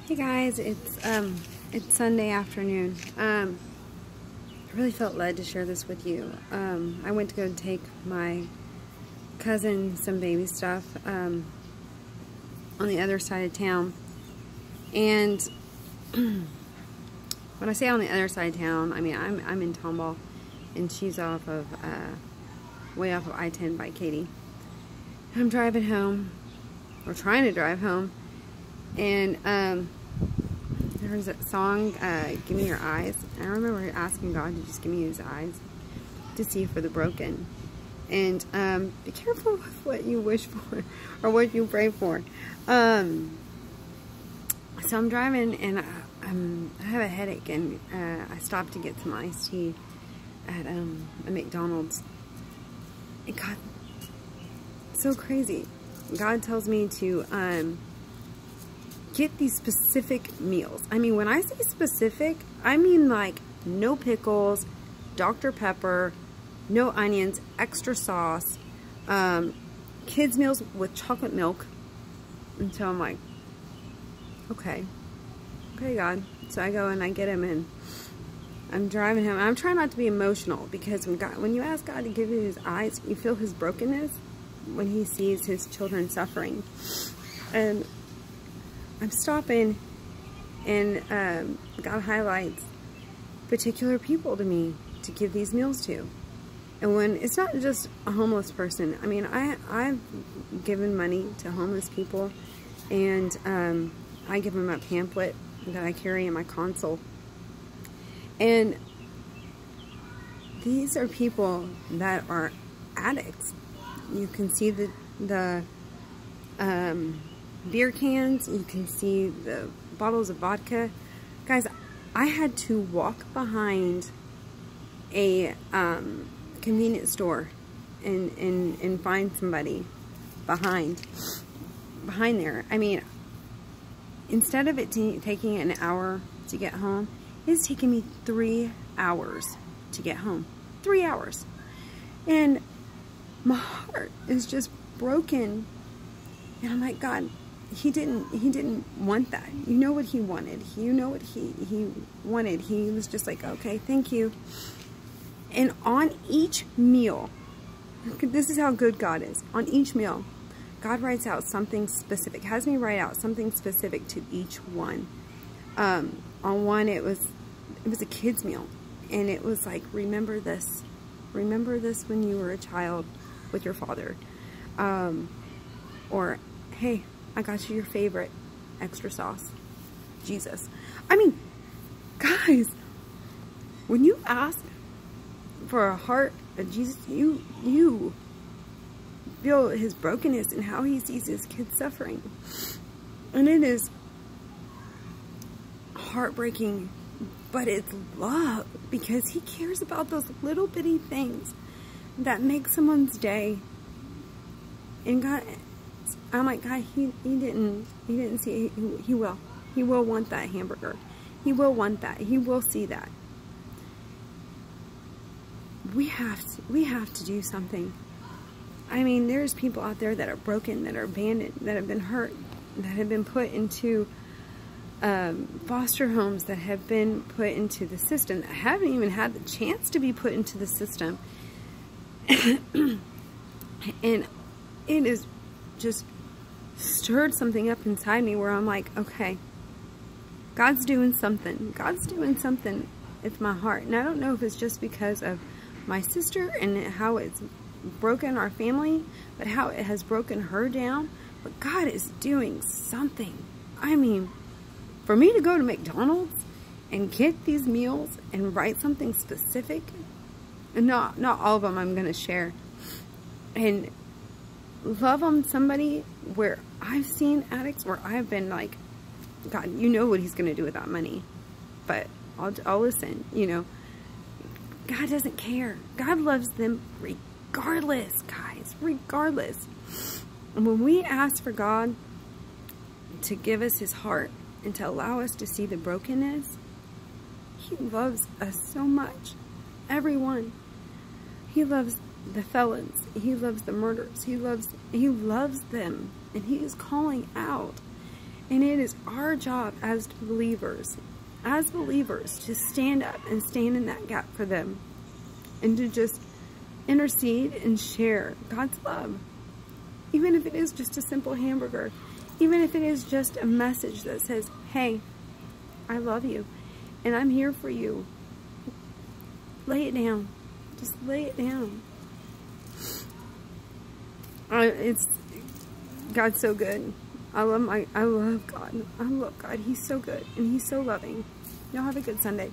Hey guys, it's Sunday afternoon. I really felt led to share this with you. I went to go take my cousin some baby stuff on the other side of town, and when I say on the other side of town, I mean I'm in Tomball, and she's off of way off of I-10 by Katy. I'm driving home, or trying to drive home, and there was that song, Give Me Your Eyes. I remember asking God to just give me His eyes to see for the broken. And be careful with what you wish for or what you pray for. So I'm driving, and I have a headache, and I stopped to get some iced tea at a McDonald's. And God, it's so crazy. God tells me to get these specific meals. I mean, when I say specific, I mean like no pickles, Dr. Pepper, no onions, extra sauce, kids meals with chocolate milk. And so I'm like, okay, God. So I go and I get him, and I'm driving him. I'm trying not to be emotional, because when you ask God to give you His eyes, you feel His brokenness when He sees His children suffering. And I'm stopping, and God highlights particular people to me to give these meals to. And when it's not just a homeless person, I mean, I've given money to homeless people, and I give them a pamphlet that I carry in my console. And these are people that are addicts. You can see the beer cans, you can see the bottles of vodka. Guys, I had to walk behind a convenience store and find somebody behind there. I mean, instead of it taking an hour to get home, it's taking me 3 hours to get home. 3 hours. And my heart is just broken. And I'm like, God, He didn't want that. You know what He wanted. You know what he wanted. He was just like, okay, thank you. And on each meal, this is how good God is. On each meal, God writes out something specific. Has me write out something specific to each one. On one, it was a kid's meal, and it was like, remember this. Remember this when you were a child with your father. Or, hey, I got you your favorite extra sauce, Jesus. I mean, guys, when you ask for a heart of Jesus, you feel His brokenness and how He sees His kids suffering. And it is heartbreaking, but it's love, because He cares about those little bitty things that make someone's day. And God, I'm like, God, he didn't see it. He will want that hamburger. He will want that. He will see that. We have to do something. I mean, there's people out there that are broken, that are abandoned, that have been hurt, that have been put into foster homes, that have been put into the system, that haven't even had the chance to be put into the system. And it is just stirred something up inside me where I'm like, okay, God's doing something. God's doing something with my heart. And I don't know if it's just because of my sister and how it's broken our family, but how it has broken her down. But God is doing something. I mean, for me to go to McDonald's and get these meals and write something specific, and not all of them I'm going to share, and love on somebody where I've seen addicts where I've been like, God, you know what He's going to do with that money, but I'll listen, you know. God doesn't care. God loves them regardless, guys, regardless. And when we ask for God to give us His heart and to allow us to see the brokenness, He loves us so much. Everyone. He loves the felons. He loves the murderers. He loves them. And He is calling out. And it is our job as believers, to stand up and stand in that gap for them. And to just intercede and share God's love. Even if it is just a simple hamburger. Even if it is just a message that says, hey, I love you. And I'm here for you. Lay it down. Just lay it down. God's so good. I love God. I love God. He's so good and He's so loving. Y'all have a good Sunday.